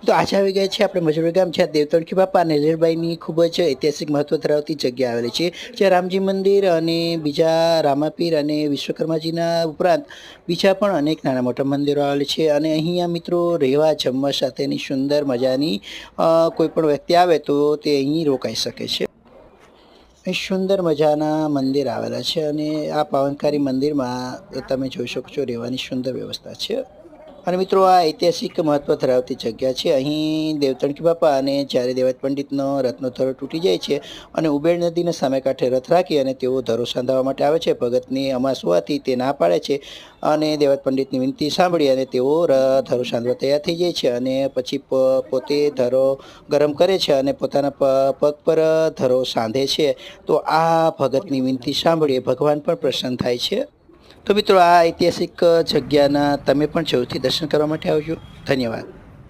તો આજે આવી ગયા છે આપણે મજૂરી ગામ, જ્યાં દેવતણકી બાપા અને લીલબાઈની ખૂબ જ ઐતિહાસિક મહત્વ ધરાવતી જગ્યા આવેલી છે, જ્યાં રામજી મંદિર અને બીજા રામાપીર અને વિશ્વકર્માજીના ઉપરાંત બીજા પણ અનેક નાના મોટા મંદિરો આવેલા છે. અને અહીંયા મિત્રો રહેવા જમવા સાથેની સુંદર મજાની કોઈ પણ વ્યક્તિ આવે તો તે અહીં રોકાઈ શકે છે. અહીં સુંદર મજાના મંદિર આવેલા છે અને આ પાવનકારી મંદિરમાં તમે જોઈ શકો છો રહેવાની સુંદર વ્યવસ્થા છે. અને મિત્રો આ ઐતિહાસિક મહત્વ ધરાવતી જગ્યા છે. અહીં દેવતણકી બાપા અને જ્યારે દેવાયત પંડિતનો રથનો ધરો તૂટી જાય છે અને ઉબેડ નદીને સામે કાંઠે રથ રાખી અને તેઓ ધરો સાંધવા માટે આવે છે. ભગતની અમાસ હોવાથી તે ના પાડે છે અને દેવાયત પંડિતની વિનંતી સાંભળી અને તેઓ ધરો સાંધવા તૈયાર થઈ જાય છે અને પછી પોતે ધરો ગરમ કરે છે અને પોતાના પગ પર ધરો સાંધે છે. તો આ ભગતની વિનંતી સાંભળી ભગવાન પણ પ્રસન્ન થાય છે. તો મિત્રો આ ઐતિહાસિક જગ્યાના તમે પણ જરૂરથી દર્શન કરવા માટે આવજો. ધન્યવાદ.